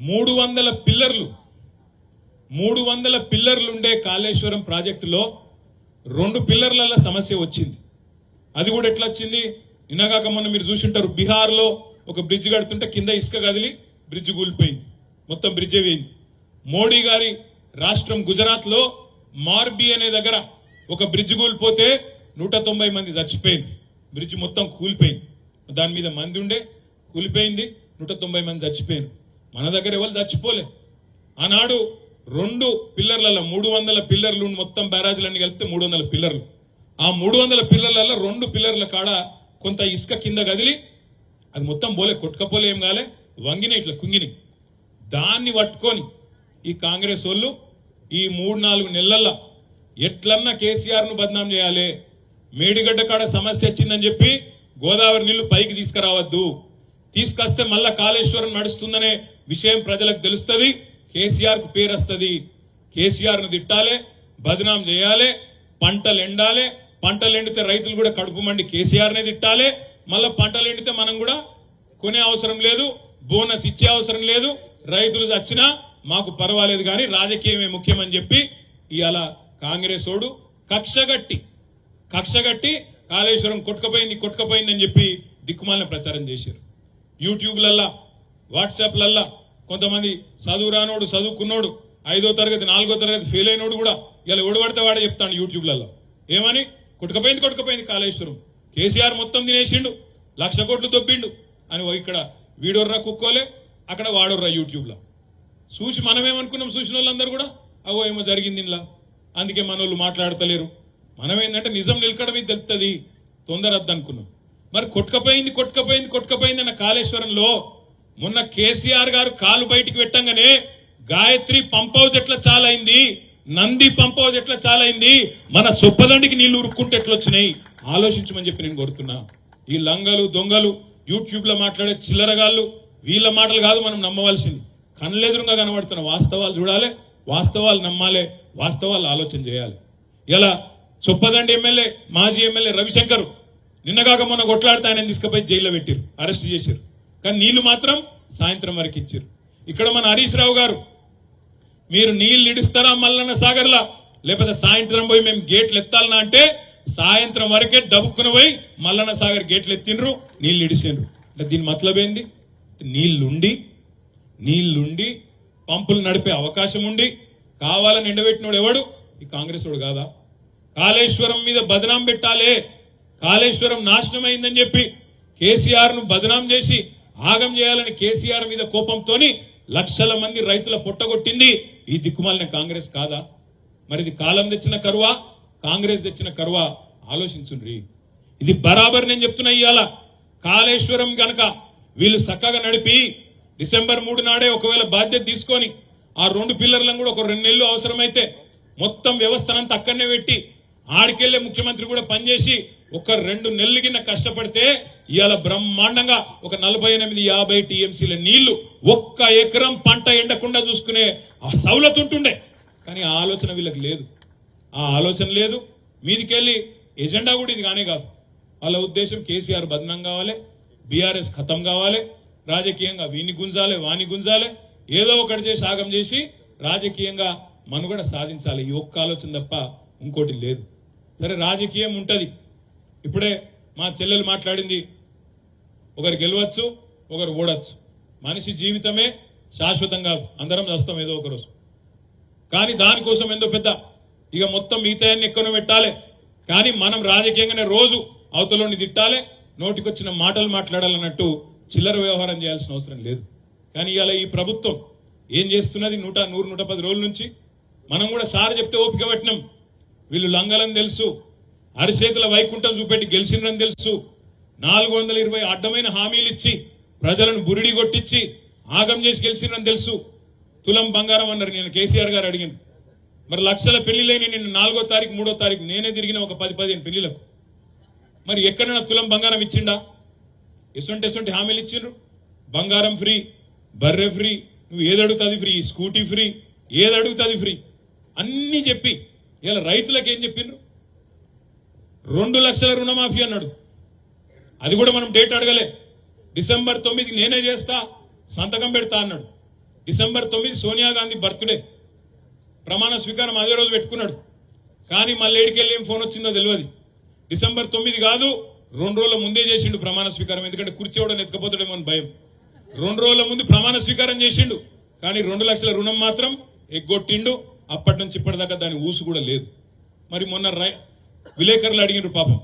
300 పిల్లర్లు ఉండే కాళేశ్వరం ప్రాజెక్టులో 2 పిల్లర్ల సమస్య వచ్చింది. అది కూడా ఎట్లా వచ్చింది? నిన్నగాక మొన్న మీరు చూసింటారు, బీహార్ లో ఒక బ్రిడ్జ్ కడుతుంటే కింద ఇసుక కదిలి బ్రిడ్జ్ కూలిపోయింది, మొత్తం బ్రిడ్జే వేయింది. మోడీ గారి రాష్ట్రం గుజరాత్ లో మార్బీ అనే దగ్గర ఒక బ్రిడ్జ్ కూలిపోతే 190 మంది చచ్చిపోయింది. బ్రిడ్జ్ మొత్తం కూలిపోయింది, దాని మీద మంది ఉండే కూలిపోయింది, 190 మంది చచ్చిపోయింది. మన దగ్గర ఎవరు చచ్చిపోలే. ఆనాడు 2 పిల్లర్లలో 300 పిల్లర్లు, మొత్తం బ్యారాజీలన్నీ కలిపితే 300 పిల్లర్లు. ఆ 300 పిల్లర్లలో 2 పిల్లర్ల కాడ కొంత ఇసుక కింద కదిలి అది మొత్తం పోలే, కొట్టుకపోలే, ఏం కాలే, వంగిన ఇట్లా కుంగిని. దాన్ని పట్టుకొని ఈ కాంగ్రెస్ వాళ్ళు ఈ 3-4 నెలల్లో ఎట్లన్నా కేసీఆర్ ను బదనాం చేయాలి, మేడిగడ్డ కాడ సమస్య వచ్చిందని చెప్పి గోదావరి నీళ్లు పైకి తీసుకురావద్దు, తీసుకొస్తే మళ్ళా కాళేశ్వరం నడుస్తుందనే విషయం ప్రజలకు తెలుస్తుంది, కేసీఆర్ కు పేరు వస్తుంది, కేసీఆర్ ను తిట్టాలి, బదనాం చేయాలి, పంటలు ఎండాలి, పంటలు ఎండితే రైతులు కూడా కడుపు మండి కేసీఆర్ నే తిట్టాలి, మళ్ళా పంటలు ఎండితే మనం కూడా కొనే అవసరం లేదు, బోనస్ ఇచ్చే అవసరం లేదు, రైతులు చచ్చినా మాకు పర్వాలేదు కానీ రాజకీయమే ముఖ్యమని చెప్పి ఇవాళ కాంగ్రెస్ ఓడు కక్షగట్టి కాళేశ్వరం కొట్టుకపోయిందని చెప్పి దిక్కుమాలిన ప్రచారం చేశారు. యూట్యూబ్లల్లా, వాట్సాప్లల్లా కొంతమంది చదువు రానోడు, చదువుకున్నోడు, 5వ తరగతి 4వ తరగతి ఫెయిల్ అయినోడు కూడా ఇలా ఓడిపడితే వాడే చెప్తాడు యూట్యూబ్లలో, ఏమని కొట్టుకపోయింది కాళేశ్వరం, కేసీఆర్ మొత్తం తినేసిండు, 1,00,000 కోట్లు దొబ్బిండు అని. ఇక్కడ వీడోర్రా కుక్కోలే, అక్కడ వాడోర్రా యూట్యూబ్ లో చూసి మనమేమనుకున్నాం, చూసిన వాళ్ళందరూ కూడా అవో ఏమో జరిగింది ఇలా, అందుకే మన వాళ్ళు మాట్లాడతలేరు. మనం ఏంటంటే నిజం నిలకడమే తెలుస్తుంది, తొందరద్దు అనుకున్నాం. మరి కొట్టుకపోయింది అన్న కాళేశ్వరంలో మొన్న కేసీఆర్ గారు కాలు బయటికి పెట్టంగానే గాయత్రి పంప్ హౌస్ ఎట్లా చాలైంది, నంది పంప్ హౌస్ ఎట్లా చాలైంది, మన సొప్పదండికి నీళ్లు ఉరుక్కుంటే ఎట్లొచ్చినాయి ఆలోచించమని చెప్పి నేను కోరుతున్నా. ఈ లంగలు దొంగలు యూట్యూబ్ లో మాట్లాడే చిల్లరగాళ్ళు వీళ్ళ మాటలు కాదు మనం నమ్మవలసింది, కళ్ళెదురుగా కనబడుతున్న వాస్తవాలు చూడాలి, వాస్తవాలు నమ్మాలి, వాస్తవాలు ఆలోచన చేయాలి. ఇలా చొప్పదండి ఎమ్మెల్యే, మాజీ ఎమ్మెల్యే రవిశంకర్ నిన్నగాక మొన్న కొట్లాడితే ఆయన తీసుకుపోయి జైల్లో పెట్టారు, అరెస్ట్ చేశారు. కానీ నీళ్లు మాత్రం సాయంత్రం వరకు ఇచ్చారు. ఇక్కడ మన హరీష్ రావు గారు, మీరు నీళ్లు ఇడుస్తారా మల్లన్న సాగర్లా, లేకపోతే సాయంత్రం పోయి మేము గేట్లు ఎత్తాలనా అంటే సాయంత్రం వరకే డబ్బుకుని పోయి మల్లన్న సాగర్ గేట్లు ఎత్తిండ్రు, నీళ్లు ఇడిసిండ్రు. అంటే దీని మతలబ్ ఏంది? నీళ్లుండి పంపులు నడిపే అవకాశం ఉండి కావాలని ఎండబెట్టినోడు ఎవడు? ఈ కాంగ్రెస్ వాడు కాదా? కాళేశ్వరం మీద బదనాం పెట్టాలే, కాళేశ్వరం నాశనం అయిందని చెప్పి కేసీఆర్ ను బదనాం చేసి ఆగం చేయాలని కేసీఆర్ మీద కోపంతోని లక్షల మంది రైతుల పొట్టగొట్టింది ఈ దిక్కుమాలిన కాంగ్రెస్ కాదా? మరి ఇది కాలం తెచ్చిన కరువా, కాంగ్రెస్ తెచ్చిన కరువా? ఆలోచించుండ్రి. ఇది బరాబర్ నేను చెప్తున్నా. ఇవాళ కాళేశ్వరం గనక వీళ్ళు చక్కగా నడిపి డిసెంబర్ 3 నాడే ఒకవేళ బాధ్యత తీసుకొని ఆ 2 పిల్లర్లను కూడా ఒక 2 నెలలు అవసరమైతే మొత్తం వ్యవస్థనంతా అక్కడనే పెట్టి ఆడికెళ్లే ముఖ్యమంత్రి కూడా పనిచేసి ఒక 2 నెలలు కింద కష్టపడితే ఇవాళ బ్రహ్మాండంగా ఒక 48-50 టీఎంసీల నీళ్లు 1 ఎకరం పంట ఎండకుండా చూసుకునే ఆ సౌలత్ ఉంటుండే. కానీ ఆ ఆలోచన వీళ్ళకి లేదు, ఆ ఆలోచన లేదు. మీదికెళ్లి ఎజెండా కూడా ఇది కానే కాదు. వాళ్ళ ఉద్దేశం కేసీఆర్ బదనం కావాలి, బీఆర్ఎస్ ఖతం కావాలి, రాజకీయంగా వీని గుంజాలి వాని గుంజాలి, ఏదో ఒకటి చేసి ఆగం చేసి రాజకీయంగా మనుగడ సాధించాలి. ఈ ఒక్క ఆలోచన తప్ప ఇంకోటి లేదు. సరే, రాజకీయం ఉంటది. ఇప్పుడే మా చెల్లెలు మాట్లాడింది, ఒకరు గెలవచ్చు ఒకరు ఓడచ్చు, మనిషి జీవితమే శాశ్వతం కాదు, అందరం చేస్తాం ఏదో ఒక రోజు. కానీ దానికోసం ఎంతో పెద్ద ఇక మొత్తం మిగతాన్ని ఎక్కువ పెట్టాలి. కానీ మనం రాజకీయంగానే రోజు అవతలని తిట్టాలి, నోటికొచ్చిన మాటలు మాట్లాడాలన్నట్టు చిల్లర వ్యవహారం చేయాల్సిన అవసరం లేదు. కానీ ఇవాళ ఈ ప్రభుత్వం ఏం చేస్తున్నది? 100-110 రోజుల నుంచి మనం కూడా సార్ చెప్తే ఓపిక పట్టినాం. వీళ్ళు లంగలని తెలుసు, అరిచేతుల వైకుంఠం చూపెట్టి గెలిచినని తెలుసు, 420 అడ్డమైన హామీలు ఇచ్చి ప్రజలను బురిడి కొట్టించి ఆగం చేసి గెలిచినని తెలుసు. తులం బంగారం అన్నారు. నేను కేసీఆర్ గారు అడిగింది, మరి లక్షల పెళ్లిలేని నిన్ను 4వ తారీఖు 3వ తారీఖు నేనే తిరిగిన ఒక 10-15 పెళ్లిలకు, మరి ఎక్కడైనా తులం బంగారం ఇచ్చిండా? ఎటువంటి హామీలు ఇచ్చిండ్రు? బంగారం ఫ్రీ, బర్రె ఫ్రీ, నువ్వు ఏదడుగుతుంది ఫ్రీ, స్కూటీ ఫ్రీ, ఏదడుగుతుంది ఫ్రీ అన్ని చెప్పి ఇలా రైతులకు ఏం చెప్పిండ్రు? 2 లక్షల రుణమాఫీ అన్నాడు. అది కూడా మనం డేట్ అడగలే. డిసెంబర్ 9 నేనే చేస్తా, సంతకం పెడతా అన్నాడు. డిసెంబర్ 9 సోనియా గాంధీ బర్త్డే, ప్రమాణ స్వీకారం అదే రోజు పెట్టుకున్నాడు. కానీ మళ్ళీ ఏడికెళ్ళి ఏం ఫోన్ వచ్చిందో తెలియదు. డిసెంబర్ 9 కాదు, 2 రోజుల ముందే చేసిండు ప్రమాణ స్వీకారం. ఎందుకంటే కుర్చీ కూడా ఎత్తుకపోతాడేమో అని భయం. 2 రోజుల ముందు ప్రమాణ స్వీకారం చేసిండు. కానీ 2 లక్షల రుణం మాత్రం ఎగ్గొట్టిండు. అప్పటి నుంచి ఇప్పటిదాకా దాని ఊసు కూడా లేదు. మరి మొన్న విలేకరులు అడిగినారు పాపం,